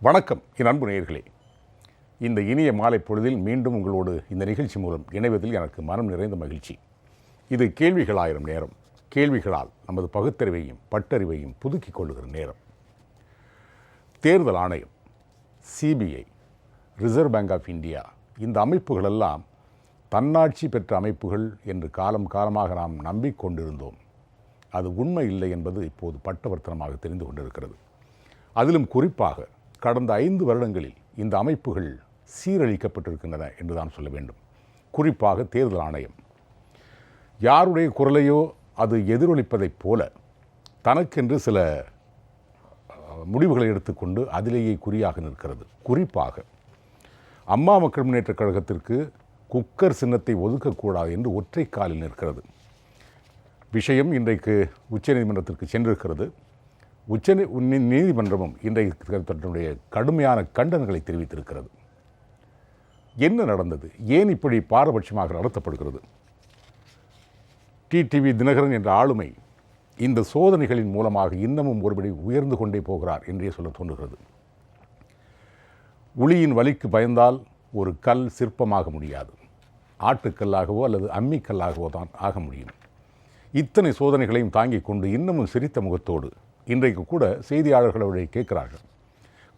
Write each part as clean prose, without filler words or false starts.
வணக்கம் என் அன்பு நேயர்களே. இந்த இனிய மாலை பொழுதில் மீண்டும் உங்களோடு இந்த நிகழ்ச்சி மூலம் இணைவதில் எனக்கு மனம் நிறைந்த மகிழ்ச்சி. இது கேள்விகள் ஆயிரம் நேரம். கேள்விகளால் நமது பகுத்தறிவையும் பட்டறிவையும் புதுக்கிக் கொள்ளுகிற நேரம். தேர்தல் ஆணையம், CBI, Reserve Bank of India, இந்த அமைப்புகளெல்லாம் தன்னாட்சி பெற்ற அமைப்புகள் என்று காலம் காலமாக நாம் நம்பிக்கொண்டிருந்தோம். அது உண்மை இல்லை என்பது இப்போது பட்டவர்த்தனமாக தெரிந்து கொண்டிருக்கிறது. அதிலும் குறிப்பாக கடந்த 5 வருடங்களில் இந்த அமைப்புகள் சீரழிக்கப்பட்டிருக்கின்றன என்று தான் சொல்ல வேண்டும். குறிப்பாக தேர்தல் ஆணையம் யாருடைய குரலையோ அது எதிரொலிப்பதைப் போல தனக்கென்று சில முடிவுகளை எடுத்துக்கொண்டு அதிலேயே குறியாக நிற்கிறது. குறிப்பாக அம்மா மக்கள் முன்னேற்றக் கழகத்திற்கு குக்கர் சின்னத்தை ஒதுக்கக்கூடாது என்று ஒற்றை காலில் நிற்கிறது. விஷயம் இன்றைக்கு உச்சநீதிமன்றத்திற்கு சென்றிருக்கிறது. நீதிமன்றமும் இன்றைய தன்னுடைய கடுமையான கண்டனங்களை தெரிவித்திருக்கிறது. என்ன நடந்தது? ஏன் இப்படி பாரபட்சமாக நடத்தப்படுகிறது? டிடிவி தினகரன் என்ற ஆளுமை இந்த சோதனைகளின் மூலமாக இன்னமும் ஒருபடி உயர்ந்து கொண்டே போகிறார் என்றே சொல்ல தோன்றுகிறது. உளியின் வலிக்கு பயந்தால் ஒரு கல் சிற்பமாக முடியாது, ஆட்டுக்கல்லாகவோ அல்லது அம்மிக்கல்லாகவோ தான் ஆக முடியும். இத்தனை சோதனைகளையும் தாங்கிக் கொண்டு இன்னமும் சிரித்த முகத்தோடு இன்றைக்கு கூட செய்தியாளர்களை கேட்கிறார்கள்,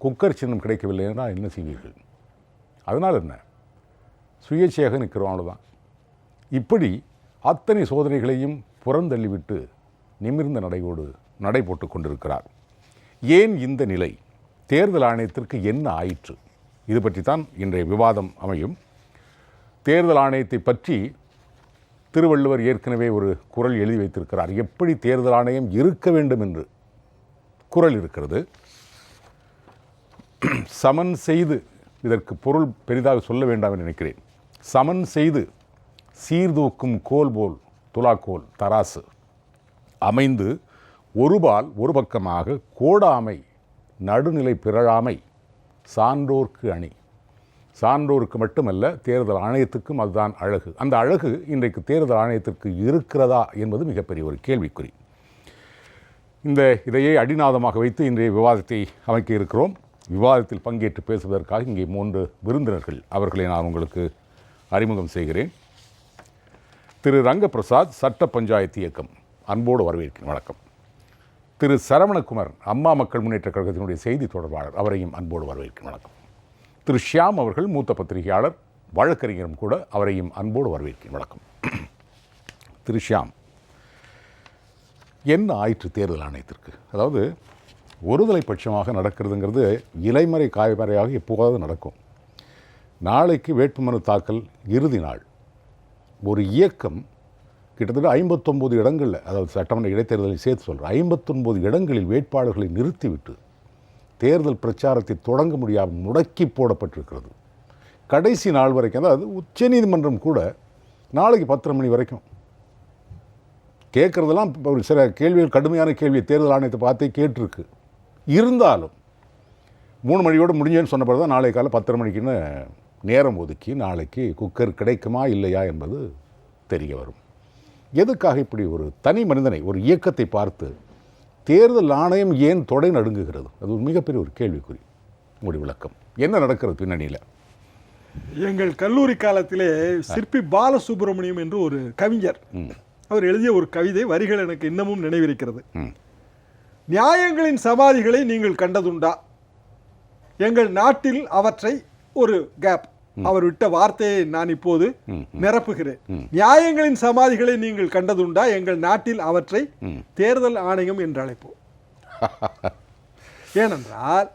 குக்கர் சின்னம் கிடைக்கவில்லை என்றால் என்ன செய்வீர்கள்? அதனால் என்ன, சுயேட்சையாக நிற்கிறோம், அவ்வளோதான். இப்படி அத்தனை சோதனைகளையும் புறந்தள்ளிவிட்டு நிமிர்ந்த நடையோடு நடை போட்டு கொண்டிருக்கிறார். ஏன் இந்த நிலை? தேர்தல் ஆணையத்திற்கு என்ன ஆயிற்று? இது பற்றி தான் இன்றைய விவாதம் அமையும். தேர்தல் ஆணையத்தை பற்றி திருவள்ளுவர் ஏற்கனவே ஒரு குறள் எழுதி வைத்திருக்கிறார். எப்படி தேர்தல் ஆணையம் இருக்க வேண்டும் என்று குறள் இருக்கிறது. சமன் செய்து, இதற்கு பொருள் பெரிதாக சொல்ல வேண்டாம் என்று நினைக்கிறேன். சமன் செய்து சீர்தூக்கும் கோல் போல் துலாக்கோல் தராசு அமைந்து ஒருபால் ஒரு பக்கமாக கோடாமை நடுநிலை பிறழாமை சான்றோர்க்கு அணி. சான்றோருக்கு மட்டுமல்ல, தேர்தல் ஆணையத்துக்கும் அதுதான் அழகு. அந்த அழகு இன்றைக்கு தேர்தல் ஆணையத்திற்கு இருக்கிறதா என்பது மிகப்பெரிய ஒரு கேள்விக்குறி. இதையே அடிநாதமாக வைத்து இன்றைய விவாதத்தை அமைக்க இருக்கிறோம். விவாதத்தில் பங்கேற்று பேசுவதற்காக இங்கே 3 விருந்தினர்கள், அவர்களை நான் உங்களுக்கு அறிமுகம் செய்கிறேன். திரு ரங்கபிரசாத், சட்ட பஞ்சாயத்து இயக்கம், அன்போடு வரவேற்கிறேன். வணக்கம். திரு சரவணகுமார், அம்மா மக்கள் முன்னேற்ற கழகத்தினுடைய செய்தி தொடர்பாளர், அவரையும் அன்போடு வரவேற்கிறேன். வணக்கம். திரு ஷியாம் அவர்கள், மூத்த பத்திரிகையாளர், வழக்கறிஞரும் கூட, அவரையும் அன்போடு வரவேற்கிறேன். வணக்கம். திரு ஷியாம், என்ன ஆயிற்று தேர்தல் ஆணையத்திற்கு? அதாவது ஒருதலை பட்சமாக நடக்கிறதுங்கிறது இலைமறை காய்மறையாக எப்போதாவது நடக்கும். நாளைக்கு வேட்புமனு தாக்கல் இறுதி நாள். ஒரு இயக்கம் கிட்டத்தட்ட 59 இடங்களில், அதாவது சட்டமன்ற இடைத்தேர்தலை சேர்த்து சொல்கிறேன், 59 இடங்களில் வேட்பாளர்களை நிறுத்திவிட்டு தேர்தல் பிரச்சாரத்தை தொடங்க முடியாமல் முடக்கி போடப்பட்டிருக்கிறது. கடைசி நாள் வரைக்கும், அதாவது உச்சநீதிமன்றம் கூட நாளைக்கு 10:30 மணி வரைக்கும் கேட்குறதெல்லாம் ஒரு சில கேள்விகள், கடுமையான கேள்வி தேர்தல் ஆணையத்தை பார்த்தே கேட்டிருக்கு. இருந்தாலும் 3 மணியோடு முடிஞ்சேன்னு சொன்னபோது தான் நாளை காலை 10:30 மணிக்குன்னு நேரம் ஒதுக்கி நாளைக்கு குக்கர் கிடைக்குமா இல்லையா என்பது தெரிய வரும். எதுக்காக இப்படி ஒரு தனி மனிதனை, ஒரு இயக்கத்தை பார்த்து தேர்தல் ஆணையம் ஏன் தொடை நடுங்குகிறது? அது ஒரு மிகப்பெரிய ஒரு கேள்விக்குறி. உங்களுடைய விளக்கம் என்ன நடக்கிறது பின்னணியில்? எங்கள் கல்லூரி காலத்திலே சிற்பி பாலசுப்ரமணியம் என்று ஒரு கவிஞர், அவர் எழுதிய ஒரு கவிதை வரிகள் எனக்கு இன்னமும் நினைவிருக்கிறது. நியாயங்களின் சமாதிகளை நீங்கள் கண்டதுண்டா? எங்கள் நாட்டில் அவற்றை ஒரு கேப், அவர் விட்ட வார்த்தையை நான் இப்போது நிரப்புகிறேன். நியாயங்களின் சமாதிகளை நீங்கள் கண்டதுண்டா? எங்கள் நாட்டில் அவற்றை தேர்தல் ஆணையம் என்று அழைப்போம். ஏனென்றால்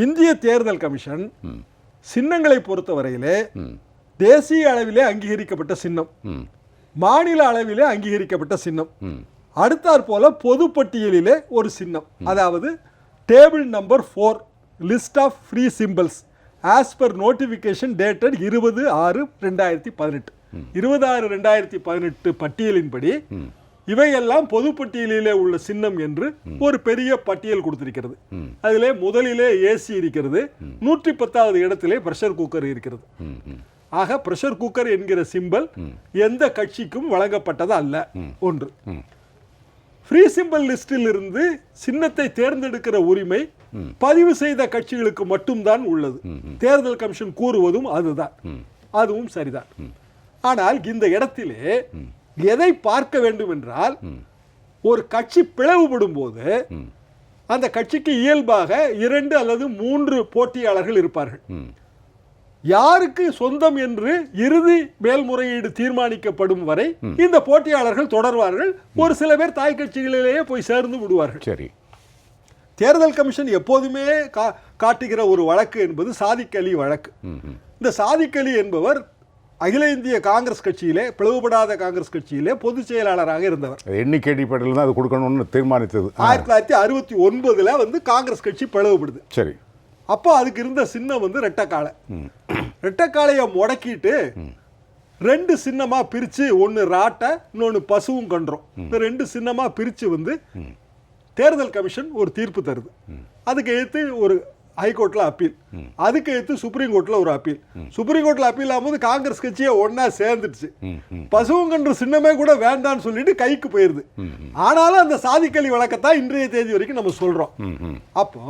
இந்திய தேர்தல் கமிஷன் சின்னங்களை பொறுத்தவரையிலே தேசிய அளவிலே அங்கீகரிக்கப்பட்ட சின்னம், மாநில அளவிலே அங்கீகரிக்கப்பட்ட சின்னம், அடுத்தாற் போல பொதுப்பட்டியலிலே ஒரு சின்னம், அதாவது table number 4 list of free symbols as per notification dated 20/6/2018 20/6/2018 பட்டியலின்படி இவையெல்லாம் பொதுப்பட்டியலிலே உள்ள சின்னம் என்று ஒரு பெரிய பட்டியல் கொடுத்திருக்கிறது. அதிலே முதலிலே ஏசி இருக்கிறது, 110வது இடத்திலே பிரஷர் குக்கர் இருக்கிறது. ஆக பிரஷர் குக்கர் என்கிற சிம்பல் எந்த கட்சிக்கும் வழங்கப்பட்டது அல்ல. ஒன்று. ஃப்ரீ சிம்பிள் லிஸ்டில் இருந்து சின்னத்தை தேர்ந்தெடுக்கிற உரிமை பதிவு செய்த கட்சிகளுக்கு மட்டும்தான் உள்ளது. தேர்தல் கமிஷன் கூறுவதும் அதுதான், அதுவும் சரிதான். ஆனால் இந்த இடத்திலே எதை பார்க்க வேண்டும் என்றால், ஒரு கட்சி பிளவுபடும் போது அந்த கட்சிக்கு இயல்பாக 2 அல்லது 3 போட்டியாளர்கள் இருப்பார்கள். யாருக்கு சொந்தம் என்று இறுதி மேல்முறையீடு தீர்மானிக்கப்படும் வரை இந்த போட்டியாளர்கள் தொடர்வார்கள். ஒரு சில பேர் தாய் கட்சிகளிலேயே போய் சேர்ந்து விடுவார்கள். சரி, தேர்தல் கமிஷன் எப்போதுமே காட்டுகிற ஒரு வழக்கு என்பது சாதிக் அலி வழக்கு. இந்த சாதிக் அலி என்பவர் அகில இந்திய காங்கிரஸ் கட்சியிலே, பிளவுபடாத காங்கிரஸ் கட்சியிலே பொதுச் செயலாளராக இருந்தவர். எண்ணிக்கை அடிப்படையில் தான் அது கொடுக்கணும்னு தீர்மானித்தது. 1969 வந்து காங்கிரஸ் கட்சி பிளவுபடுது. சரி, அப்போ அதுக்கு இருந்த சின்னம் வந்து ரெட்டைக்காளை. ரெட்டைக்காளையை முடக்கிட்டு 2 சின்னமா பிரிச்சு, ஒன்று ராட்டை, இன்னொன்று பசுவும் கன்றோம். இந்த 2 சின்னமா பிரிச்சு வந்து தேர்தல் கமிஷன் ஒரு தீர்ப்பு தருது. அதுக்கு எடுத்து ஒரு ஹைகோர்ட்ல அப்பீல், அதுக்கு எடுத்து சுப்ரீம் கோர்ட்ல ஒரு அப்பீல். சுப்ரீம் கோர்ட்ல அப்பீல் ஆகும்போது காங்கிரஸ் கட்சியை ஒன்னா சேர்ந்துடுச்சு. பசுவும் கன்று சின்னமே கூட வேண்டான்னு சொல்லிட்டு கைக்கு போயிருது. ஆனாலும் அந்த சாதிக் அலி வழக்கத்தான் இன்றைய தேதி வரைக்கும் நம்ம சொல்றோம். அப்போ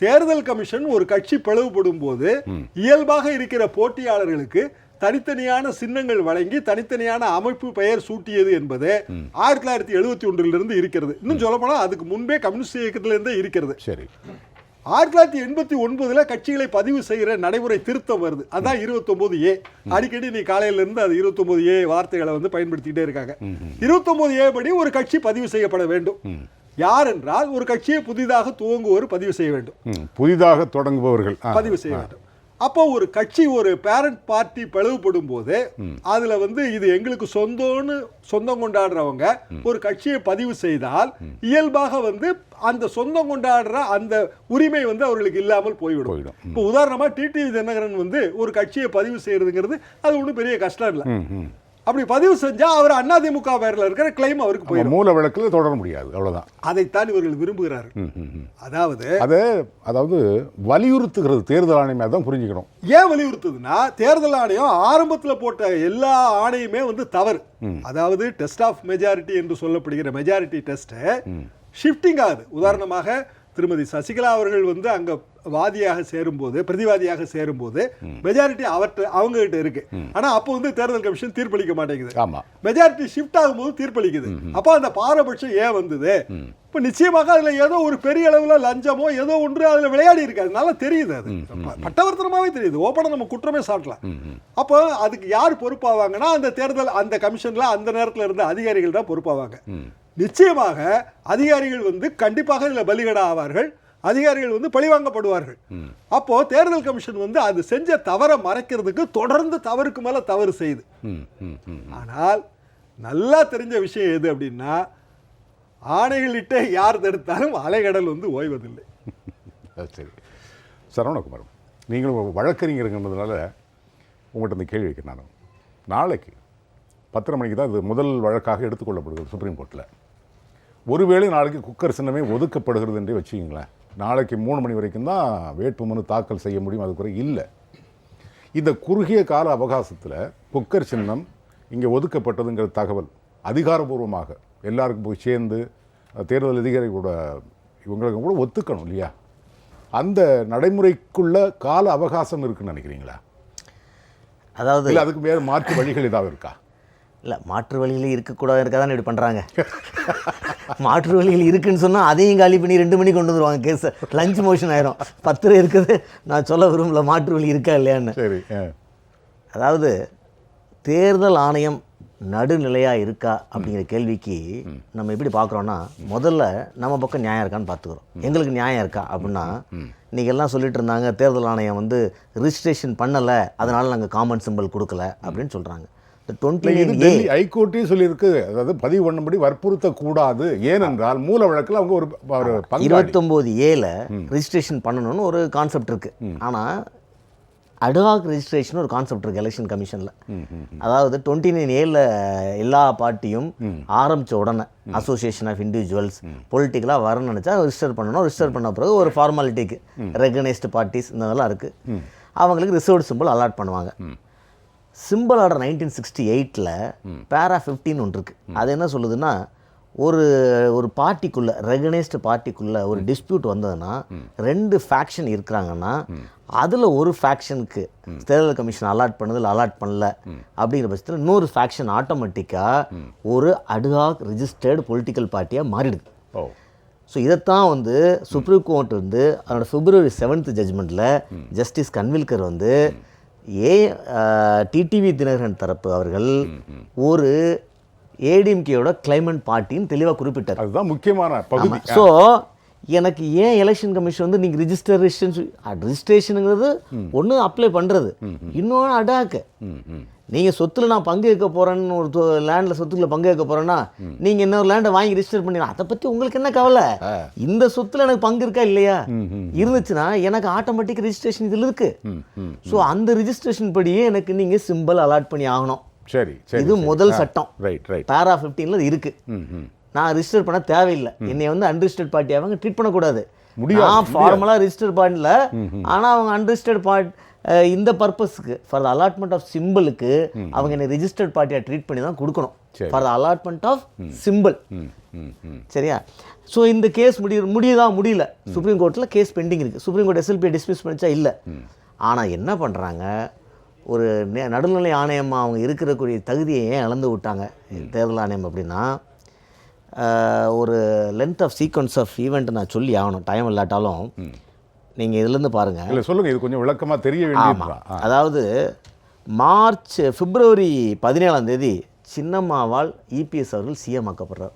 தேர்தல் கமிஷன் ஒரு கட்சி பிளவுபடும் போது இயல்பாக இருக்கிற போட்டியாளர்களுக்கு தனித்தனியான சின்னங்கள் வழங்கி தனித்தனியான அமைப்பு பெயர் சூட்டியது என்பது 1971 இருக்கிறது. இன்னும் சொல்ல போனா அதுக்கு முன்பே கம்யூனிஸ்ட் இயக்கத்தில இருந்தே இருக்கிறது. சரி, 1989 கட்சிகளை பதிவு செய்கிற நடைமுறை திருத்தம் வருது. அதான் 29A. அடிக்கடி நீ காலையில இருந்து அது 29A வார்த்தைகளை வந்து பயன்படுத்திக்கிட்டே இருக்காங்க. 29A படி ஒரு கட்சி பதிவு செய்யப்பட வேண்டும். யார் என்றால், ஒரு கட்சியை புதிதாக துவங்குவோர் பதிவு செய்ய வேண்டும். புதிதாக தொடங்குபவர்கள் பதிவு செய்ய வேண்டும். அப்போ ஒரு கட்சி, ஒரு பேரண்ட் பார்ட்டி பிளவுபடும் போது அதுல வந்து இது எங்களுக்கு சொந்தம் கொண்டாடுறவங்க ஒரு கட்சியை பதிவு செய்தால் இயல்பாக வந்து அந்த சொந்தம் கொண்டாடுற அந்த உரிமை வந்து அவர்களுக்கு இல்லாமல் போய்விடும். இப்போ உதாரணமா டிடிவி தினகரன் வந்து ஒரு கட்சியை பதிவு செய்யறதுங்கிறது அது ஒன்றும் பெரிய கஷ்டம் இல்லை. அப்படி பதிவு செஞ்சா அவர் அதிமுக பேர்ல இருக்கிற கிளைம் அவருக்கு போயிடும். மூல வழக்கில் தொடர முடியாது, அவ்வளவுதான். அதைத்தான் இவர்கள் விரும்புகிறார்கள். அதாவது வலியுறுத்துகிறது தேர்தல் ஆணையம். அதான் புரிஞ்சுக்கணும். ஏன் வலியுறுத்துதுன்னா, தேர்தல் ஆணையம் ஆரம்பத்தில் போட்ட எல்லா ஆணையுமே வந்து தவறு. அதாவது டெஸ்ட் ஆஃப் மெஜாரிட்டி என்று சொல்லப்படுகிற மெஜாரிட்டி டெஸ்ட் ஷிஃப்டிங் ஆகுது. உதாரணமாக திருமதி சசிகலா அவர்கள் வந்து அங்க வாதியாக சேரும்போது, பிரதிவாதியாக சேரும்போது மெஜாரிட்டி அவங்க கிட்ட இருக்கு. ஆனா அப்போ வந்து தேர்தல் கமிஷன் தீர்ப்பளிக்க மாட்டேங்குது. மெஜாரிட்டி ஷிஃப்ட் ஆகும்போது தீர்ப்பளிக்குது. அப்போ அந்த பாரபட்சம் ஏன் வந்தது? இப்ப நிச்சயமாக அதுல ஏதோ ஒரு பெரிய அளவுல லஞ்சமோ ஏதோ ஒன்று அதுல விளையாடி இருக்கு. அதனால தெரியுது, அது பட்டவர்த்தனமாவே தெரியுது. ஓப்பனா நம்ம குற்றமே சாட்டலாம். அப்போ அதுக்கு யார் பொறுப்பாவாங்கன்னா, அந்த தேர்தல் அந்த கமிஷன்ல அந்த நேரத்தில் இருந்த அதிகாரிகள் தான் பொறுப்பாவாங்க. நிச்சயமாக அதிகாரிகள் வந்து கண்டிப்பாக இதுல பலிகடா ஆவார்கள். அதிகாரிகள் வந்து பழிவாங்கப்படுவார்கள். அப்போ தேர்தல் கமிஷன் வந்து அது செஞ்ச தவறை மறைக்கிறதுக்கு தொடர்ந்து தவறுக்கு மேல தவறு செய்யுது. ஆனால் நல்லா தெரிஞ்ச விஷயம் எது அப்படின்னா, ஆணைகளிட்ட யார் தடுத்தாலும் அலைகடல் வந்து ஓய்வதில்லை. சரி, சரவணகுமார், நீங்களும் வழக்கறிஞருங்கிறதுனால உங்கள்கிட்ட இந்த கேள்வி வைக்கிறேன். நான் நாளைக்கு 10:30 மணிக்கு தான் இது முதல் வழக்காக எடுத்துக்கொள்ளப்படுகிறது சுப்ரீம் கோர்ட்டில். ஒருவேளை நாளைக்கு குக்கர் சின்னமே ஒதுக்கப்படுகிறது என்றே வச்சுக்கிங்களேன். நாளைக்கு 3 மணி வரைக்கும் தான் வேட்புமனு தாக்கல் செய்ய முடியும். அது கூட இல்லை. இந்த குறுகிய கால அவகாசத்தில் குக்கர் சின்னம் இங்கே ஒதுக்கப்பட்டதுங்கிற தகவல் அதிகாரபூர்வமாக எல்லாருக்கும் போய் சேர்ந்து தேர்தல் அதிகாரிகளோட இவங்களுக்கு கூட ஒத்துக்கணும் இல்லையா? அந்த நடைமுறைக்குள்ள கால அவகாசம் இருக்குன்னு நினைக்கிறீங்களா? அதாவது இல்லை அதுக்கு வேறு மாற்று வழிகள் ஏதாவது இருக்கா? இல்லை, மாற்று வழியில் இருக்கக்கூடாது இருக்காதான் இப்படி பண்ணுறாங்க. மாற்று வழியில் இருக்குன்னு சொன்னால் அதையும் காலி பண்ணி 2 மணிக்கு கொண்டு வந்துடுவாங்க. கேஸ் லஞ்ச் மோஷன் ஆயிரும். 10 இருக்குது. நான் சொல்ல விரும்பல மாற்று வழி இருக்கா இல்லையான்னு. சரி, அதாவது தேர்தல் ஆணையம் நடுநிலையாக இருக்கா அப்படிங்கிற கேள்விக்கு நம்ம எப்படி பார்க்குறோன்னா, முதல்ல நம்ம பக்கம் நியாயம் இருக்கான்னு பார்த்துக்கிறோம். எங்களுக்கு நியாயம் இருக்கா அப்படின்னா, இன்றைக்கி எல்லாம் சொல்லிட்டு இருந்தாங்க தேர்தல் ஆணையம் வந்து ரிஜிஸ்ட்ரேஷன் பண்ணலை, அதனால் நாங்கள் காமன் சிம்பிள் கொடுக்கல அப்படின்னு சொல்கிறாங்க. ஹைகோர்ட்டே சொல்லியிருக்கு, அதாவது பதிவு பண்ணும்படி வற்புறுத்தக்கூடாது. ஏனென்றால் மூல வழக்கில் அவங்க ஒரு 29A ரிஜிஸ்ட்ரேஷன் பண்ணணும்னு ஒரு கான்செப்ட் இருக்குது. ஆனால் அட்ஹாக் ரெஜிஸ்ட்ரேஷன் ஒரு கான்செப்ட் இருக்குது எலெக்ஷன் கமிஷனில். அதாவது 29A எல்லா பார்ட்டியும் ஆரம்பித்த உடனே அசோசியேஷன் ஆஃப் இண்டிவிஜுவல்ஸ் பொலிட்டிக்கலாக வரணும்னு நினச்சா ரிஜிஸ்டர் பண்ணணும். ரிஜிஸ்டர் பண்ண பிறகு ஒரு ஃபார்மாலிட்டிக்கு ரெகனைஸ்டு பார்ட்டிஸ் இந்த இதெல்லாம் இருக்குது. அவங்களுக்கு ரிசர்வ்டு சிம்பிள் அலாட் பண்ணுவாங்க. சிம்பிள் ஆர்டர் 1968 பேரா 15 ஒன்று இருக்குது. அது என்ன சொல்லுதுன்னா, ஒரு பார்ட்டிக்குள்ளே ரெகனைஸ்டு பார்ட்டிக்குள்ளே ஒரு டிஸ்பியூட் வந்ததுன்னா 2 ஃபேக்ஷன் இருக்கிறாங்கன்னா அதில் ஒரு ஃபேக்ஷனுக்கு தேர்தல் கமிஷன் அலாட் பண்ணதில் அலாட் பண்ணல அப்படிங்கிற பட்சத்தில் இன்னொரு ஃபேக்ஷன் ஆட்டோமேட்டிக்காக ஒரு அட்ஹாக் ரிஜிஸ்டர்டு பொலிட்டிக்கல் பார்ட்டியாக மாறிடுது. ஸோ இதைத்தான் வந்து சுப்ரீம் கோர்ட் வந்து அதனோட February 7th ஜட்ஜ்மெண்ட்டில் ஜஸ்டிஸ் கன்வில்கர் வந்து டிடிவி தினகரன் தரப்பு அவர்கள் ஒரு ஏடிஎம்கேயோட கிளைமண்ட் பார்ட்டின்னு தெளிவாக குறிப்பிட்டார். அதுதான் முக்கியமான பகுதி. ஸோ எனக்கு ஏன் எலெக்ஷன் கமிஷன் வந்து நீங்கள் ரிஜிஸ்ட்ரேஷனுங்கிறது ஒன்று அப்ளை பண்ணுறது, இன்னொன்று அடாக்கு. நீங்கள் சொத்துல நான் பங்கு வைக்க போகிறேன்னு ஒரு லேண்டில் சொத்துக்களை பங்கு வைக்க போகிறேன்னா நீங்கள் இன்னொரு லேண்டை வாங்கி ரிஜிஸ்டர் பண்ணிடலாம். அதை பற்றி உங்களுக்கு என்ன கவலை? இந்த சொத்துல எனக்கு பங்கு இருக்கா இல்லையா? இருந்துச்சுன்னா எனக்கு ஆட்டோமேட்டிக் ரிஜிஸ்ட்ரேஷன் இதில் இருக்குது. ஸோ அந்த ரிஜிஸ்ட்ரேஷன் படியே எனக்கு நீங்கள் சிம்பிள் அலாட் பண்ணி ஆகணும். சரி, இது முதல் சட்டம். ரைட். பேரா 15ல இருக்கு. நான் ரிஜிஸ்டர் பண்ண தேவையில்லை. என்னை வந்து அன்ரிஜிஸ்டர்ட் பார்ட்டி அவங்க ட்ரீட் பண்ணக்கூடாது. நான் ஃபார்மலாக ரிஜிஸ்டர் பண்ணல, ஆனால் அவங்க அன்ரிஜிஸ்டர்ட் பார்ட்டி இந்த பர்பஸ்க்கு ஃபார் த அலாட்மெண்ட் ஆஃப் சிம்பிளுக்கு அவங்க என்னை ரிஜிஸ்டர்ட் பார்ட்டியாக ட்ரீட் பண்ணி தான் கொடுக்கணும் for the allotment of symbol. சரியா? ஸோ இந்த கேஸ் முடியல. சுப்ரீம் கோர்ட்டில் கேஸ் பெண்டிங் இருக்குது. சுப்ரீம் கோர்ட் எஸ்எல்பியை டிஸ்மிஸ் பண்ணிச்சா இல்லை. ஆனால் என்ன பண்ணுறாங்க, ஒரு நடுநிலை ஆணையமாக அவங்க இருக்கக்கூடிய தகுதியை ஏன் இழந்து விட்டாங்க தேர்தல் ஆணையம் அப்படின்னா, ஒரு length of sequence of event நான் சொல்லி ஆகணும், டைம் இல்லாட்டாலும் நீங்கள் இதுலேருந்து பாருங்கள். இல்லை சொல்லுங்கள், இது கொஞ்சம் விளக்கமாக தெரிய வேண்டியது. அதாவது February 17 சின்னம்மாவால் இபிஎஸ் அவர்கள் சிஎம் ஆக்கப்படுறார்.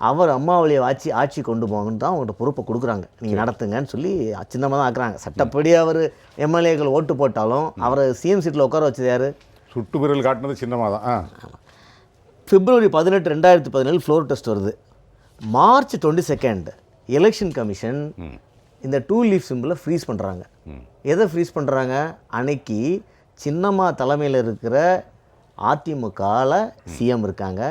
அவர் அம்மாவளியை ஆட்சி கொண்டு போங்கன்னு தான் அவங்கள்ட்ட பொறுப்பை கொடுக்குறாங்க, நீங்கள் நடத்துங்கன்னு சொல்லி சின்னமாக தான் ஆக்குறாங்க. சட்டப்படி அவர் எம்எல்ஏக்கள் ஓட்டு போட்டாலும் அவரை சிஎம் சீட்டில் உட்கார வச்சது யார்? சுட்டு விரல் காட்டினது சின்னமாக தான். February 18, 2017 ஃப்ளோர் டெஸ்ட் வருது. March 22 எலெக்ஷன் கமிஷன் இந்த 2 லீஃப் சிம்பிளை ஃப்ரீஸ் பண்ணுறாங்க. எதை ஃப்ரீஸ் பண்ணுறாங்க? அன்னைக்கு சின்னம்மா தலைமையில் இருக்கிற அதிமுகவில் சிஎம் இருக்காங்க,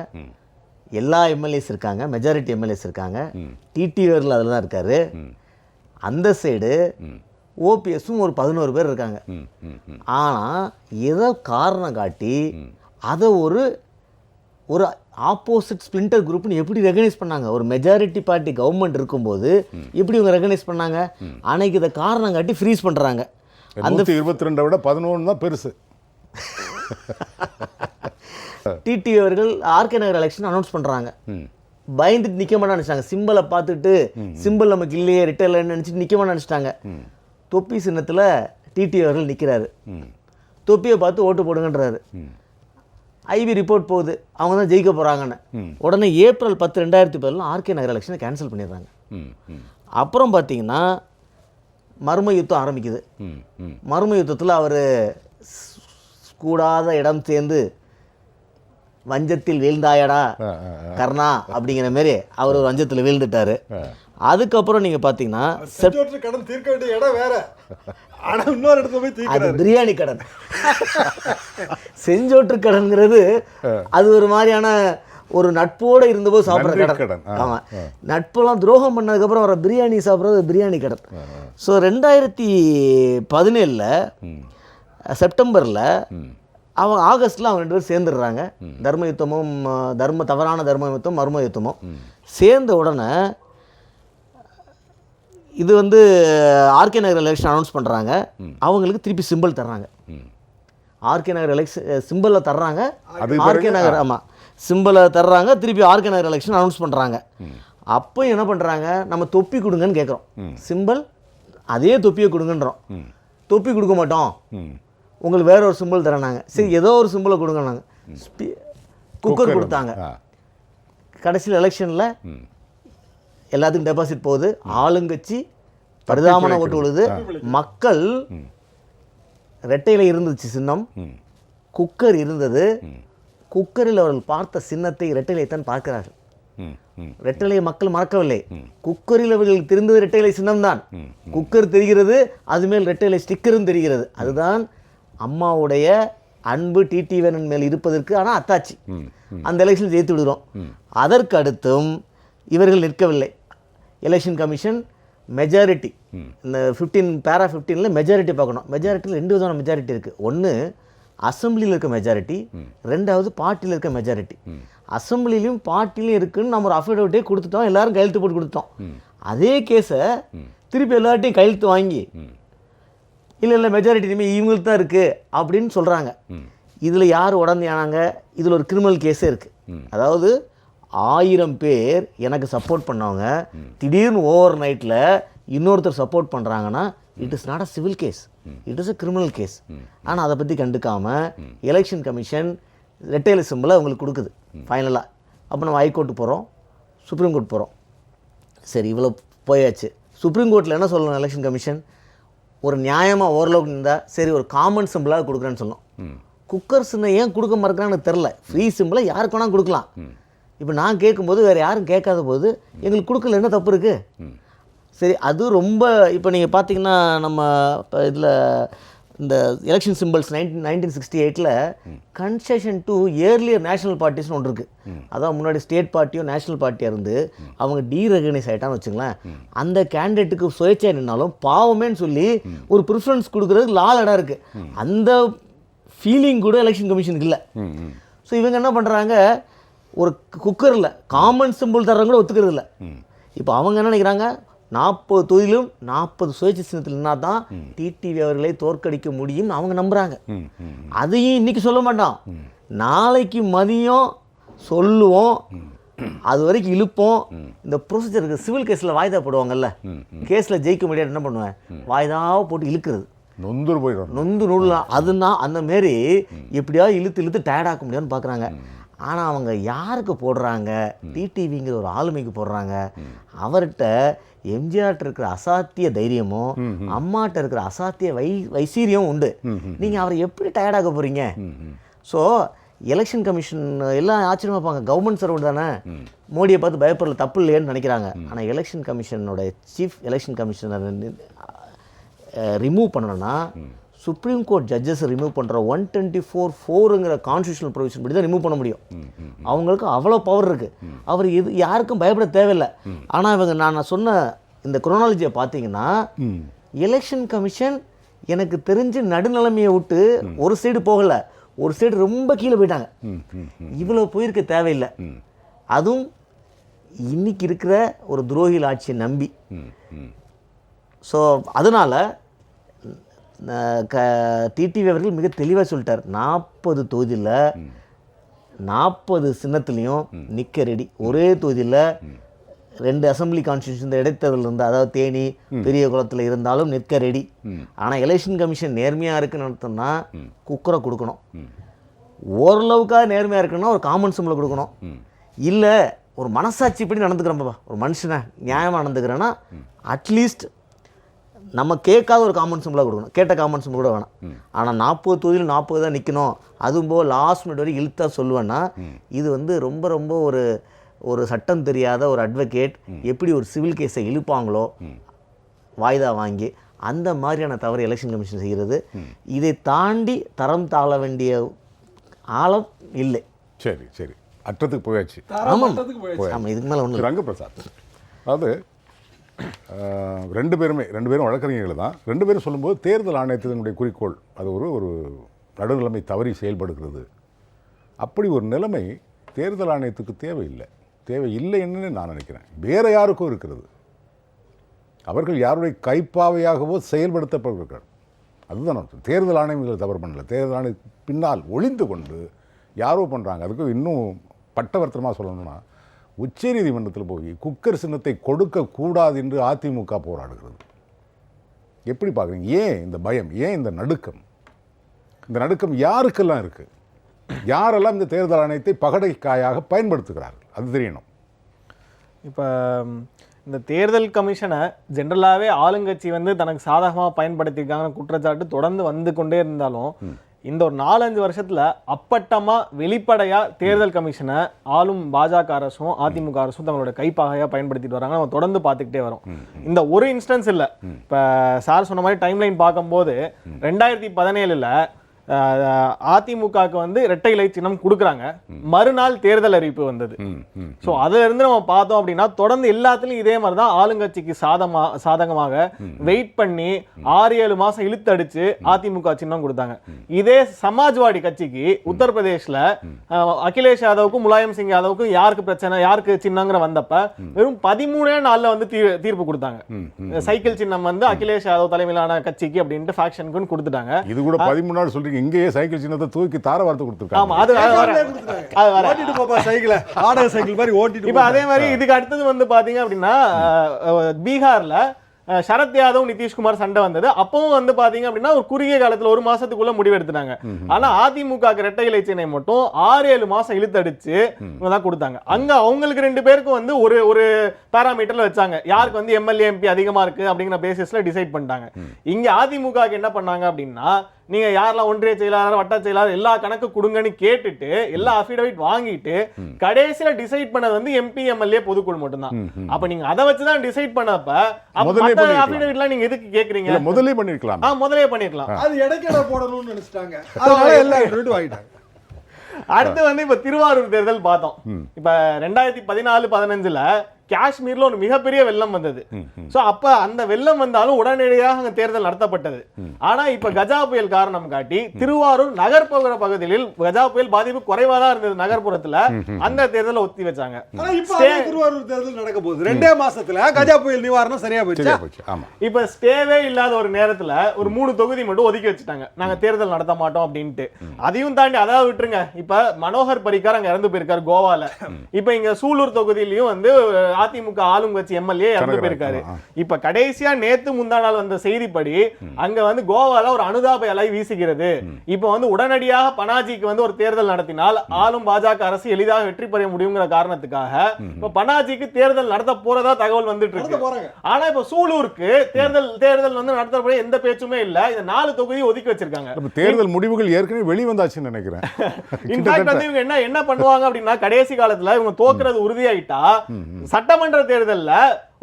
எல்லா எம்எல்ஏஸ் இருக்காங்க, மெஜாரிட்டி எம்எல்ஏஸ் இருக்காங்க, டிடிவியில் அதில் தான் இருக்கார். அந்த சைடு ஓபிஎஸும் ஒரு 11 பேர் இருக்காங்க. ஆனால் ஏதோ காரணம் காட்டி அதை ஒரு ஆப்போசிட் ஸ்பிளிண்டர் குரூப்னு எப்படி ரெகனைஸ் பண்ணாங்க? ஒரு மெஜாரிட்டி பார்ட்டி கவர்மெண்ட் இருக்கும்போது எப்படி இவங்க ரெகனைஸ் பண்ணாங்க? அன்னைக்கு இதை காரணம் காட்டி ஃப்ரீஸ் பண்ணுறாங்க. அந்த 22 விட 11 தான் பெருசு. டிடி அவர்கள் ஆர்கே நகர் எலெக்ஷன் அனௌன்ஸ் பண்ணுறாங்க. பயந்துட்டு நிற்க மாட்டேன்னு நினச்சிட்டாங்க. சிம்பிளை பார்த்துட்டு சிம்பிள் நமக்கு இல்லையே ரிட்டையர்லன்னு நினச்சிட்டு நிற்க மாட்டேன்னு நினச்சிட்டாங்க. தொப்பி சின்னத்தில் டிடி அவர்கள் நிற்கிறாரு. தொப்பியை பார்த்து ஓட்டு போடுங்கன்றாரு. ஐவி ரிப்போர்ட் போகுது, அவங்க தான் ஜெயிக்க போகிறாங்கன்னு. உடனே April 10, 2010 ஆர்கே நகர் எலெக்ஷனை கேன்சல் பண்ணிடுறாங்க. அப்புறம் பார்த்தீங்கன்னா மர்ம யுத்தம் ஆரம்பிக்குது. மர்ம யுத்தத்தில் அவர் கூடாத இடம் சேர்ந்து வஞ்சத்தில் வீழ்ந்தாயடா கர்ணா அப்படிங்கிற மாதிரி அவர் ஒரு வஞ்சத்தில் வீழ்ந்துட்டாரு. அதுக்கப்புறம் நீங்கள் பார்த்தீங்கன்னா கடன் தீர்க்க வேண்டிய இடம் வேற, ஆனால் இன்னொரு இடத்துல போய் தீர்க்க, அது பிரியாணி கடன். செஞ்சோற்று கடன்கிறது அது ஒரு மாதிரியான ஒரு நட்போடு இருந்தபோது சாப்பிட்ற கடன். ஆமாம், நட்பெல்லாம் துரோகம் பண்ணதுக்கப்புறம் வர பிரியாணி சாப்பிட்றது பிரியாணி கடன். ஸோ 2017 செப்டம்பரில் அவங்க ஆகஸ்ட்டில் அவங்க 2 பேரும் சேர்ந்துடுறாங்க. தர்ம யுத்தமும் தவறான தர்ம யுத்தம் மர்ம யுத்தமும் சேர்ந்த உடனே இது வந்து ஆர்கே நகர் எலெக்ஷன் அனௌன்ஸ் பண்ணுறாங்க. அவங்களுக்கு திருப்பி சிம்பிள் தர்றாங்க. ஆர்கே நகர் எலெக்ஷன் சிம்பிளில் தர்றாங்க. ஆர்கே நகர் ஆமாம் சிம்பிளை தர்றாங்க. திருப்பி ஆர்கே நகர் எலெக்ஷன் அனௌன்ஸ் பண்ணுறாங்க. அப்போ என்ன பண்ணுறாங்க, நம்ம தொப்பி கொடுங்கன்னு கேட்குறோம். சிம்பிள் அதே தொப்பியை கொடுங்கன்றோம். தொப்பி கொடுக்க மாட்டோம், உங்களுக்கு வேற ஒரு சிம்பிள் தரேனாங்க. சரி ஏதோ ஒரு சிம்பிளை கொடுங்கன்னாங்க. குக்கர் கொடுத்தாங்க. கடைசியில் எலெக்ஷனில் எல்லாத்துக்கும் டெபாசிட் போகுது. ஆளுங்கட்சி பரிதாபமான ஓட்டு விழுது. மக்கள் ரெட்டையில் இருந்துச்சு சின்னம், குக்கர் இருந்தது. குக்கரில் அவர்கள் பார்த்த சின்னத்தை ரெட்டையிலைத்தான் பார்க்கிறார்கள். ரெட்டைலையை மக்கள் மறக்கவில்லை. குக்கரில் அவர்கள் தெரிந்தது ரெட்டையிலை சின்னம்தான். குக்கர் தெரிகிறது, அது மேல் ரெட்டையிலை ஸ்டிக்கரும் தெரிகிறது. அதுதான் அம்மாவுடைய அன்பு டிடிவின் மேல் இருப்பதற்கு ஆனால் அத்தாச்சி. அந்த எலெக்ஷன் ஜெயித்து விடுகிறோம். அதற்கு அடுத்தும் இவர்கள் நிற்கவில்லை. எலெக்ஷன் கமிஷன் மெஜாரிட்டி இந்த 15 பேரா 15ல் மெஜாரிட்டி பார்க்கணும். மெஜாரிட்டியில் 2 விதமான மெஜாரிட்டி இருக்குது. ஒன்று அசம்பிளியில் இருக்க மெஜாரிட்டி, ரெண்டாவது பார்ட்டியில் இருக்க மெஜாரிட்டி. அசம்பிளிலையும் பார்ட்டிலையும் இருக்குன்னு நம்ம ஒரு அஃபிடவிட்டே கொடுத்துட்டோம், எல்லாரும் கையெழுத்து போட்டு கொடுத்தோம். அதே கேஸை திருப்பி எல்லார்ட்டையும் கையெழுத்து வாங்கி இல்லை மெஜாரிட்டி இனிமேல் இவங்களுக்கு தான் இருக்குது அப்படின்னு சொல்கிறாங்க. இதில் யார் உடந்தையானாங்க? இதில் ஒரு கிரிமினல் கேஸே இருக்குது. அதாவது 1000 பேர் எனக்கு சப்போர்ட் பண்ணவங்க திடீர்னு ஓவர் நைட்டில் இன்னொருத்தர் சப்போர்ட் பண்ணுறாங்கன்னா it is not a civil case, it is a criminal case. ஆனால் அதை பற்றி கண்டுக்காமல் எலெக்ஷன் கமிஷன் ரெட்டையில சிம்பிளை அவங்களுக்கு கொடுக்குது ஃபைனலாக. அப்போ நம்ம ஹைகோர்ட்டு போகிறோம், சுப்ரீம் கோர்ட் போகிறோம். சரி, இவ்வளோ போயாச்சு. சுப்ரீம் கோர்ட்டில் என்ன சொல்லணும் எலெக்ஷன் கமிஷன்? ஒரு நியாயமாக ஓரளவுக்கு இருந்தால் சரி, ஒரு காமன் சிம்பிளாக கொடுக்குறேன்னு சொல்லணும். குக்கர் சின்ன ஏன் கொடுக்க மறக்கிறான்னு தெரில. ஃப்ரீ சிம்பிளை யாருக்கு வேணால் கொடுக்கலாம். இப்போ நான் கேட்கும்போது வேறு யாரும் கேட்காத போது எங்களுக்கு கொடுக்கல, என்ன தப்பு இருக்குது? சரி, அது ரொம்ப இப்போ நீங்கள் பார்த்தீங்கன்னா நம்ம இப்போ இதில் இந்த election symbols 1968 concession to earlier national பார்ட்டிஸ்னு ஒன்று இருக்குது. அதான் முன்னாடி ஸ்டேட் பார்ட்டியோ நேஷனல் பார்ட்டியாக இருந்து அவங்க டீரெகனைஸ் ஆகிட்டான்னு வச்சுங்களேன், அந்த கேண்டிடேட்டுக்கு சுயேட்சையாக நின்னாலும் பாவமேன்னு சொல்லி ஒரு ப்ரிஃபரன்ஸ் கொடுக்குறதுக்கு லால் இடம் இருக்குது. அந்த ஃபீலிங் கூட எலெக்ஷன் கமிஷனுக்கு இல்லை. ஸோ இவங்க என்ன பண்ணுறாங்க, ஒரு குக்கரில் காமன் சிம்பிள் தர்றவங்க கூட ஒத்துக்கிறது இல்லை. இப்போ அவங்க என்ன நினைக்கிறாங்க, 40 தொகுதியிலும் 40 சுயேட்சை சின்னத்தில் இருந்தால் தான் டிடிவி அவர்களை தோற்கடிக்க முடியும்னு அவங்க நம்புகிறாங்க. அதையும் இன்றைக்கி சொல்ல மாட்டோம், நாளைக்கு மதியம் சொல்லுவோம், அது வரைக்கும் இழுப்போம். இந்த ப்ரொசீஜருக்கு சிவில் கேஸில் வாய்தா போடுவாங்கல்ல, கேஸில் ஜெயிக்க முடியாது என்ன பண்ணுவேன், வாய்தாவை போட்டு இழுக்கிறது, நொந்து நூலாம். அதுனா அந்த மாரி எப்படியாவது இழுத்து டயர்டாக்க முடியாதுன்னு பார்க்குறாங்க. ஆனால் அவங்க யாருக்கு போடுறாங்க, டிடிவிங்கிற ஒரு ஆளுமைக்கு போடுறாங்க. அவர்கிட்ட எம்ஜிஆர்ட்ட இருக்கிற அசாத்திய தைரியமும் அம்மாட்ட இருக்கிற அசாத்திய வைசீரியம் உண்டு. நீங்கள் அவரை எப்படி டயர்டாக போகிறீங்க? ஸோ எலெக்ஷன் கமிஷன் எல்லாம் ஆச்சரியமாக பார்ப்பாங்க, கவர்மெண்ட் சர்வெண்ட் தானே, மோடியை பார்த்து பயப்படல, தப்பு இல்லையேன்னு நினைக்கிறாங்க. ஆனால் எலெக்ஷன் கமிஷனோட சீஃப் எலெக்ஷன் கமிஷனர் ரிமூவ் பண்ணணும்னா சுப்ரீம் கோர்ட் ஜட்ஜஸ் ரிமூவ் பண்ணுற 124(4)ங்கிற கான்ஸ்டியூஷனல் ப்ரொவிஷன் படி தான் ரிமூவ் பண்ண முடியும். அவங்களுக்கு அவ்வளோ பவர் இருக்குது. அவர் யாருக்கும் பயப்பட தேவையில்லை. ஆனால் இவங்க நான் சொன்ன இந்த குரோனாலஜியை பார்த்தீங்கன்னா, எலெக்ஷன் கமிஷன் எனக்கு தெரிஞ்சு நடுநிலைமையை விட்டு ஒரு சைடு போகலை, ஒரு சைடு ரொம்ப கீழே போயிட்டாங்க. இவ்வளோ போயிருக்க தேவையில்லை. அதுவும் இன்னைக்கு இருக்கிற ஒரு துரோகிகள் ஆட்சியை நம்பி. ஸோ அதனால் டிடிவி அவர்கள் மிக தெளிவாக சொல்லிட்டார், 40 தொகுதியில் 40 சின்னத்துலேயும் நிற்க ரெடி. ஒரே தொகுதியில் 2 அசம்பிளி கான்ஸ்டியூஷன் இடைத்தேர்தல் இருந்தால், அதாவது தேனி பெரிய குளத்தில் இருந்தாலும் நிற்க ரெடி. ஆனால் எலெக்ஷன் கமிஷன் நேர்மையாக இருக்குன்னு அர்த்தம்னா குக்கரை கொடுக்கணும். ஓரளவுக்காக நேர்மையாக இருக்குன்னா ஒரு காமன் சிம்பிளை கொடுக்கணும். இல்லை ஒரு மனசாட்சி இப்படி நடந்துக்கிறோம்ப்பா, ஒரு மனுஷனை நியாயமாக நடந்துக்கிறேன்னா அட்லீஸ்ட் நம்ம கேட்காத ஒரு காமன் சிம்பிளாக கொடுக்கணும். கேட்ட காமன் சிம்பிள் கூட வேணாம். ஆனால் 40 தொகுதியில் 40 தான் நிற்கணும், அதுவும் போல் லாஸ்ட் மினிட் வரைக்கும் இழுத்தா சொல்லுவேன்னா, இது வந்து ரொம்ப ரொம்ப ஒரு சட்டம் தெரியாத ஒரு அட்வொகேட் எப்படி ஒரு சிவில் கேஸை இழுப்பாங்களோ வாய்தா வாங்கி, அந்த மாதிரியான தவறு எலெக்ஷன் கமிஷன் செய்கிறது. இதை தாண்டி தரம் தாழ வேண்டிய ஆழம் இல்லை. சரி சரி, அற்றத்துக்கு போயாச்சு. ஆமாம் ஆமாம், இதுக்கு மேலே ஒன்று. ரங்கபிரசாத், அதாவது ரெண்டு பேரும் வழக்கறிஞர்கள் தான். 2 பேரும் சொல்லும்போது தேர்தல் ஆணையத்தினுடைய குறிக்கோள் அது ஒரு நடுநிலைமை தவறி செயல்படுகிறது. அப்படி ஒரு நிலைமை தேர்தல் ஆணையத்துக்கு தேவையில்லைன்னு நான் நினைக்கிறேன். வேற யாருக்கும் இருக்கிறது. அவர்கள் யாருடைய கைப்பாவையாகவோ செயல்படுத்தப்படுகிறார்கள். அதுதான் தேர்தல் ஆணையம் இதில் தவறு பண்ணல. தேர்தல் ஆணைய பின்னால் ஒளிந்து கொண்டு யாரோ பண்ணுறாங்க. அதுக்கு இன்னும் பட்டவர்த்தனமாக சொல்லணும்னா, உச்சநீதிமன்றத்தில் போய் குக்கர் சின்னத்தை கொடுக்கக்கூடாது என்று அதிமுக போராடுகிறது. எப்படி பார்க்குறீங்க? ஏன் இந்த பயம், ஏன் இந்த நடுக்கம்? இந்த நடுக்கம் யாருக்கெல்லாம் இருக்குது? யாரெல்லாம் இந்த தேர்தல் ஆணையத்தை பகடைக்காயாக பயன்படுத்துகிறார்கள்? அது தெரியணும். இப்போ இந்த தேர்தல் கமிஷனை ஜென்ரலாகவே ஆளுங்கட்சி வந்து தனக்கு சாதகமாக பயன்படுத்தியிருக்காங்கன்னு குற்றச்சாட்டு தொடர்ந்து வந்து கொண்டே இருந்தாலும், இந்த ஒரு 4-5 வருஷத்துல அப்பட்டமா வெளிப்படையா தேர்தல் கமிஷனை ஆளும் பாஜக அரசும் அதிமுக அரசும் தங்களோட கைப்பாகையா பயன்படுத்திட்டு வராங்க. நம்ம தொடர்ந்து பார்த்துக்கிட்டே வரோம். இந்த ஒரு இன்ஸ்டன்ஸ் இல்லை. இப்போ சார் சொன்ன மாதிரி டைம்லைன் பார்க்கும்போது 2017 அதிமுகவுக்கு வந்து இரட்டை இலை சின்னம் கொடுக்குறாங்க. மறுநாள் தேர்தல் அறிவிப்பு வந்தது. ஸோ அதுல இருந்து நம்ம பார்த்தோம் அப்படின்னா தொடர்ந்து எல்லாத்துலயும் இதே மாதிரி தான் ஆளுங்கட்சிக்கு சாதகமாக வெயிட் பண்ணி 6-7 மாசம் இழுத்தடிச்சு அதிமுக சின்னம் கொடுத்தாங்க. இதே சமாஜ்வாடி கட்சிக்கு உத்தரப்பிரதேஷ்ல அகிலேஷ் யாதவுக்கும் முலாயம் சிங் யாதவுக்கும் யாருக்கு பிரச்சனை, யாருக்கு சின்னங்கிற வந்தப்ப வெறும் 13 நாள்ல வந்து தீர்ப்பு கொடுத்தாங்க. சைக்கிள் சின்னம் வந்து அகிலேஷ் யாதவ் தலைமையிலான கட்சிக்கு அப்படின்ட்டு ஃபேக்ஷனுக்கு கொடுத்துட்டாங்க. இது கூட 13 நாள் சொல்றீங்க, இங்கேயே சைக்கிள் சின்னத்தை தூக்கி தார வார்த்தை கொடுத்துருக்காங்க. ஆமா, அது ஓட்டிட்டு போப்பா சைக்கிளை, ஆடை சைக்கிள் மாதிரி ஓட்டிட்டு. இப்ப அதே மாதிரி இதுக்கு அடுத்தது வந்து பாத்தீங்க அப்படின்னா பீகார்ல சரத் யாதவ் நிதிஷ்குமார் சண்டை வந்தது. அப்பவும் வந்து பாத்தீங்க அப்படின்னா ஒரு குறுகிய காலத்துல 1 மாசத்துக்குள்ள முடிவு எடுத்துட்டாங்க. ஆனா அதிமுக இரட்டை இலை சின்னை மட்டும் 6-7 மாசம் இழுத்தடிச்சு தான் கொடுத்தாங்க. அங்க அவங்களுக்கு 2 பேருக்கும் வந்து ஒரு பாராமீட்டர்ல வச்சாங்க, யாருக்கு வந்து எம்எல்ஏ எம்பி அதிகமா இருக்கு அப்படிங்கிற பேசிஸ்ல டிசைட் பண்ணிட்டாங்க. இங்க அதிமுக என்ன பண்ணாங்க அப்படின்னா, நீங்க யாரெல்லாம் ஒன்றிய செயலாளர், வட்ட செயலாளர் எல்லா கணக்கு கொடுங்கன்னு கேட்டுட்டு எல்லா அஃபிடவிட் வாங்கிட்டு கடைசியில டிசைட் பண்ணது வந்து எம்பி எம்எல்ஏ பொதுக்குழு மட்டும்தான். அப்ப நீங்க அதை வச்சுதான் டிசைட் பண்ணப்ப அஃபிடவிட்லாம் நீங்க எதுக்கு கேக்குறீங்க? முதல்ல பண்ணிருக்கலாம். முதலே பண்ணிருக்கலாம். அது இடைக்கட போடணும்னு நினைச்சிட்டாங்க, அதனால எல்லாம் விட்டு வாங்கிட்டாங்க. அடுத்து வந்து இப்ப திருவாரூர் தேர்தல் பார்த்தோம். இப்ப 2014-15ல காஷ்மீர்ல ஒரு மிகப்பெரிய வெள்ளம் வந்தது. சோ அப்ப அந்த வெள்ளம் வந்தாலும் உடனடியாக அங்க தேர்தல் நடத்தப்பட்டது. ஆனா இப்ப கஜா புயல் காரணம் காட்டி திருவாரூர் நகர்ப்புற பகுதிகளில் கஜா புயல் பாதிப்பு குறைவா தான் இருந்தது. நகர்ப்புறத்துல அந்த தேர்தலை ஒத்தி வச்சாங்க. திருவாரூர் தேர்தல் நடக்க போகுது 2 மாசத்துல. கஜா புயல் நிவாரணம் சரியா போச்சு. இப்ப ஸ்டேவே இல்லாத ஒரு நேரத்துல ஒரு 3 தொகுதி மட்டும் ஒதுக்கி வச்சுட்டாங்க, நாங்க தேர்தல் நடத்த மாட்டோம் அப்படின்ட்டு. அதையும் தாண்டி அதாவது விட்டுருங்க, இப்ப மனோகர் பரிக்கார் அங்க இறந்து போயிருக்காரு கோவால. இப்ப இங்க சூலூர் தொகுதியிலையும் வந்து அதிமுக ஆளும் கட்சி எம்எல்ஏ இறந்து போயிருக்காரு. இப்ப கடைசியா நேத்து முந்தா நாள் வந்த செய்திப்படி அங்க வந்து கோவால ஒரு அனுதாப அலை வீசுகிறது. இப்ப வந்து உடனடியாக பனாஜிக்கு வந்து ஒரு தேர்தல் நடத்தினால் ஆளும் பாஜக அரசு எளிதாக வெற்றி பெற முடியுங்கிற காரணத்துக்காக இப்ப பனாஜிக்கு தேர்தல் நடத்த போறதா தகவல் வந்துட்டு இருக்கு. ஆனா இப்ப சூலூருக்கு தேர்தல் வந்து நடத்தப்பட எந்த பேச்சுமே இல்ல. இந்த 4 தொகுதி ஒதுக்கி வச்சிருக்காங்க. தேர்தல் முடிவுகள் ஏற்கனவே வெளிவந்தாச்சுன்னு நினைக்கிறேன். இன்ஃபேக்ட் வந்து இவங்க என்ன பண்ணுவாங்க அப்படின்னா, கடைசி காலத்துல இவங்க தோக்குறது உறுதியாயிட்டா சட்டமன்ற தேர்தல்ல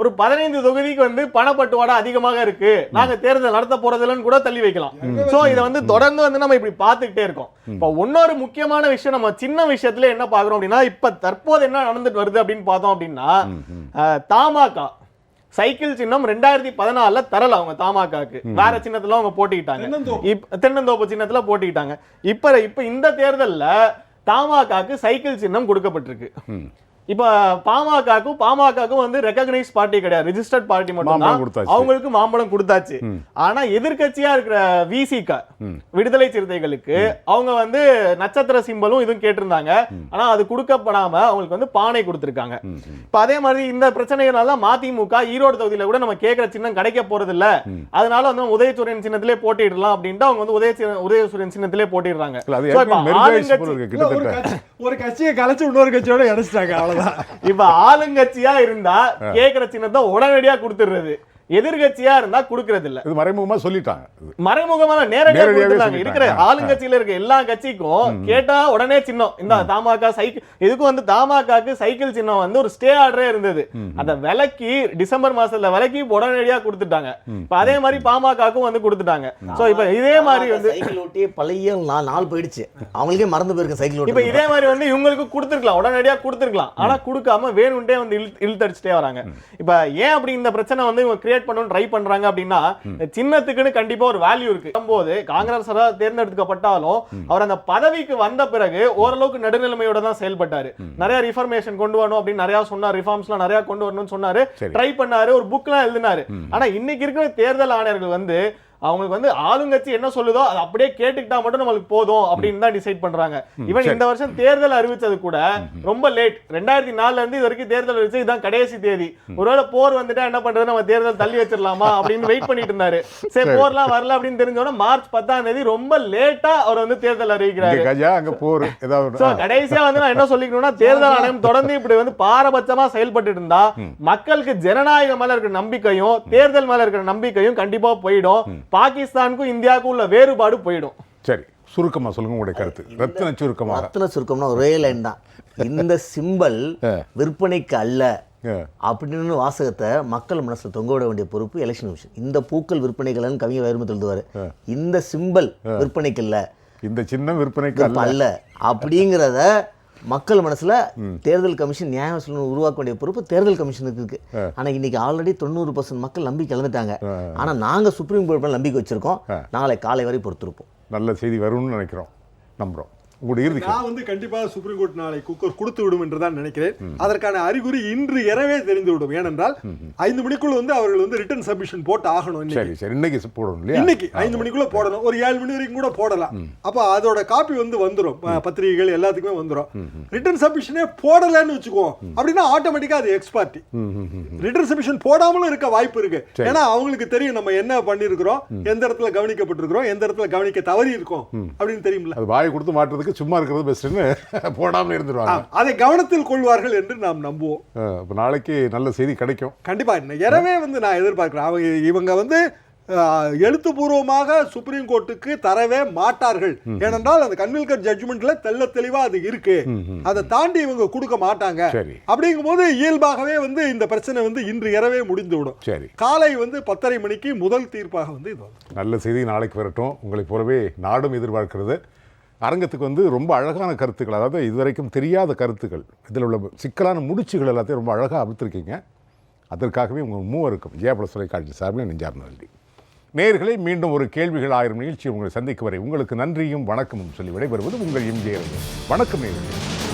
ஒரு 15 தொகுதிக்கு வந்து பணப்பட்டுவாடா அதிகமாக இருக்கு, நாங்க தேர்தல் நடத்த போறதில்லன்னு கூட தள்ளி வைக்கலாம். சோ இதை வந்து தொடர்ந்து வந்து நம்ம இப்படி பார்த்துக்கிட்டே இருக்கோம். இப்போ இன்னொரு முக்கியமான விஷயம், நம்ம சின்ன விஷயத்துல என்ன பாக்குறோம் அப்படின்னா, இப்ப தற்போது என்ன நடந்துட்டு வருது அப்படின்னு பார்த்தோம் அப்படின்னா, தமாக சைக்கிள் சின்னம் 2014 தரல அவங்க தமாகாக்கு, வேற சின்னத்துல அவங்க போட்டிக்கிட்டாங்க, தென்னந்தோப்பு சின்னத்துல போட்டிக்கிட்டாங்க. இப்ப இந்த தேர்தல்ல தமாகாக்கு சைக்கிள் சின்னம் கொடுக்கப்பட்டிருக்கு. இப்ப பாமகக்கும் வந்து ரெகக்னைஸ் பார்ட்டி கிடையாது, ரெஜிஸ்டர்ட் பார்ட்டி மட்டும் தான். அவங்களுக்கு மாம்பழம் கொடுத்தாச்சு. ஆனா எதிர்க்கட்சியா இருக்கிற விசிக விடுதலை சிறுத்தைகளுக்கு அவங்க வந்து நட்சத்திர சிம்பலும் இதுவும் கேட்டிருந்தாங்க. ஆனா அது கொடுக்கப்படாம அவங்களுக்கு வந்து பானை கொடுத்திருக்காங்க. இப்ப அதே மாதிரி இந்த பிரச்சனைகளால மதிமுக ஈரோடு தொகுதியில கூட நம்ம கேட்கிற சின்னம் கிடைக்க போறது இல்ல, அதனால வந்து உதயசூரியன் சின்னத்திலே போட்டிடலாம் அப்படின்ட்டு அவங்க வந்து உதயசூரியன் சின்னத்திலே போட்டிடுறாங்க. ஒரு கட்சியை கலைச்சு இன்னொரு கட்சியோட இணைச்சிட்டாங்க. இப்ப ஆளுங்கட்சியா இருந்தா கேக்குற சின்னத்தை உடனடியா கொடுத்துடுறது, எதிர்கட்சியா இருந்தா குடுக்கிறது இல்ல. இது மறைமுகமா சொல்லிட்டாங்க. மறைமுகமா நேரடியா கொடுத்தாங்க. இருக்கிற ஆளுங்கட்சியில இருக்க எல்லா கட்சிக்கும் கேட்டா உடனே சின்னம். இந்த தமாக சைக்கிள் இதுக்கும் வந்து தமாகாக்கு சைக்கிள் சின்னம் வந்து ஒரு ஸ்டே ஆர்டரே இருந்தது. அந்த விலைக்கு டிசம்பர் மாசத்துல விலைக்கு உடனடியா கொடுத்துட்டாங்க. இப்ப அதே மாதிரி பாமகக்கும் வந்து கொடுத்துட்டாங்க. சோ இப்ப இதே மாதிரி வந்து சைக்கிள் ஓட்டி பழைய நாள் போயிடுச்சு, அவங்களுக்கே மறந்து போயிருக்கு சைக்கிள் ஓட்டி. இப்ப இதே மாதிரி வந்து இவங்களுக்கு கொடுத்துருக்கலாம், உடனடியா கொடுத்துருக்கலாம். ஆனா கொடுக்காம வேணும்ட்டே வந்து இழுத்தடிச்சுட்டே வராங்க. இப்ப ஏன் அப்படி இந்த பிரச்சனை வந்து இவங்க பண்ணணும் ட்ரை பண்றாங்க அப்படின்னா, சின்னத்துக்குன்னு கண்டிப்பா ஒரு வேல்யூ இருக்கு. போது காங்கிரஸ் தேர்ந்தெடுக்கப்பட்டாலும் அவர் அந்த பதவிக்கு வந்த பிறகு ஓரளவுக்கு நடுநிலைமையோட தான் செயல்பட்டாரு. நிறைய ரிஃபார்மேஷன் கொண்டு வரணும் அப்படின்னு நிறைய சொன்னார், ரிஃபார்ம்ஸ்லாம் நிறைய கொண்டு வரணும்னு சொன்னாரு, ட்ரை பண்ணாரு, ஒரு புக்லாம் எழுதினாரு. ஆனா இன்னைக்கு இருக்கிற தேர்தல் ஆணையர்கள் வந்து அவங்களுக்கு வந்து ஆளுங்கட்சி என்ன சொல்லுதோ அதை அப்படியே கேட்டுக்கிட்டா மட்டும் நம்மளுக்கு போதும் அப்படின்னு தான் டிசைட் பண்றாங்க. ஈவன் இந்த வருஷம் தேர்தல் அறிவிச்சது கூட ரொம்ப லேட், 2004 இருந்து இது வரைக்கும் தேர்தல் அறிவிச்சு இதுதான் கடைசி தேதி. ஒருவேளை போர் வந்துட்டா என்ன பண்றது, நம்ம தேர்தல் தள்ளி வச்சிடலாமா அப்படின்னு வெயிட் பண்ணிட்டு இருந்தாரு. சரி போர்லாம் வரல அப்படின்னு தெரிஞ்சோன்னா மார்ச் 10 ரொம்ப லேட்டா அவர் வந்து தேர்தல் அறிவிக்கிறாரு. கடைசியா வந்து நான் என்ன சொல்லிக்கணும்னா, தேர்தல் ஆணையம் தொடர்ந்து இப்படி வந்து பாரபட்சமா செயல்பட்டு இருந்தா மக்களுக்கு ஜனநாயகம் மேல இருக்கிற நம்பிக்கையும் தேர்தல் மேல இருக்கிற நம்பிக்கையும் கண்டிப்பா போயிடும். பாகிஸ்தானுக்கும் இந்தியாவுக்கும் உள்ள வேறுபாடு போயிடும். சரி, சுருக்கமா சொல்லுங்க உங்களுடைய கருத்து. ரத்தின சுருக்கம்னா ஒரே லைன் தான். இந்த சிம்பல் விற்பனைக்கு அல்ல அப்படின்னு வாசகத்தை மக்கள் மனசுல தொங்க விட வேண்டிய பொறுப்பு எலெக்ஷன் கமிஷன். இந்த பூக்கள் விற்பனைகள் கவிஞர் வைரமுத்து எழுதுவாரு, இந்த சிம்பல் விற்பனைக்கு இல்ல, இந்த சின்னம் விற்பனைக்கு அல்ல. அல்ல அப்படிங்கிறத மக்கள் மனசுல தேர்தல் கமிஷன் நியாயம் சொல்லணும் உருவாக்க வேண்டிய பொறுப்பு தேர்தல் கமிஷனுக்கு இருக்கு. ஆனா இன்னைக்கு ஆல்ரெடி 90% மக்கள் நம்பிக்கை இழந்துட்டாங்க. ஆனா நாங்க சுப்ரீம் கோர்ட் மேல நம்பிக்கை வச்சிருக்கோம். நாளை காலை வரை பொறுத்திருப்போம். நல்ல செய்தி வரும்னு நினைக்கிறோம், நம்புறோம். உங்களுடைய இறுதி நான் வந்து கண்டிப்பாக சுப்ரீம் கோர்ட் நாளை குக்கர் கொடுத்து விடும் என்று தான் நினைக்கிறேன். அதற்கான அறிகுறி இன்று இரவே தெரிந்து விடும். ஏனென்றால் 5 மணிக்குள்ள வந்து அவர்கள் வந்து ரிட்டன் சப்மிஷன் போட்டு ஆகணும். சரி சரி, இன்னைக்கு போடணும் இல்லையா? இன்னைக்கு 5 மணிக்குள்ள போடணும். ஒரு 7 மணி வரைக்கும் கூட போடலாம். அப்ப அதோட காப்பி வந்து வந்துரும், பத்திரிகைகள் எல்லாத்துக்குமே வந்துரும். ரிட்டன் சப்மிஷனே போடலன்னு வச்சுக்குவோம் அப்படின்னா ஆட்டோமேட்டிக்கா அது எக்ஸ்பார்ட்டி. ரிட்டன் சப்மிஷன் போடாமலும் இருக்க வாய்ப்பு இருக்கு. ஏன்னா அவங்களுக்கு தெரியும் நம்ம என்ன பண்ணிருக்கிறோம், எந்த இடத்துல கவனிக்கப்பட்டிருக்கிறோம், எந்த இடத்துல கவனிக்க தவறி இருக்கோம் அப்படின்னு தெரியும்ல. அது வாயை கொடுத்து மாட்டுறதுக்கு சும்மா இருக்கிறது பெஸ்ட்னு போடாமல் இருந்துருவாங்க. அதை கவனத்தில் கொள்வார்கள் என்று நாம் நம்புவோம். இப்போ நாளைக்கு நல்ல செய்தி கிடைக்கும் கண்டிப்பா. எனவே வந்து நான் எதிர்பார்க்கிறேன் இவங்க வந்து எழுத்துப்பூர்வமாக சுப்ரீம் கோர்ட்டுக்கு தரவே மாட்டார்கள். ஏனென்றால் அந்த கன்வில்கர் ஜட்ஜ்மெண்ட்ல தெள்ள தெளிவா அது இருக்கு. அதை தாண்டி இவங்க கொடுக்க மாட்டாங்க. அப்படிங்கும் போது இயல்பாகவே வந்து இந்த பிரச்சனை வந்து இன்று இரவே முடிந்து விடும். சரி, காலை வந்து 10:30 மணிக்கு முதல் தீர்ப்பாக வந்து இது நல்ல செய்தி நாளைக்கு வரட்டும். உங்களைப் போலவே நாடும் எதிர்பார்க்கிறது. அரங்கத்துக்கு வந்து ரொம்ப அழகான கருத்துக்கள், அதாவது இதுவரைக்கும் தெரியாத கருத்துக்கள், இதில் உள்ள சிக்கலான முடிச்சுகள் எல்லாத்தையும் ரொம்ப அழகாக அவிழ்த்திருக்கீங்க. அதற்காகவே உங்கள் மூவருக்கும் ஜெயபல தொலைக்காட்சி சார்பில் நெஞ்சார்ந்த நன்றி. நேயர்களே, மீண்டும் ஒரு கேள்விகள் 1000 நிகழ்ச்சி உங்களை சந்திக்கும் வரை உங்களுக்கு நன்றியும் வணக்கமும் சொல்லி விடைபெறுவது உங்கள் எம்ஜே. வணக்கம் நேயர்களே.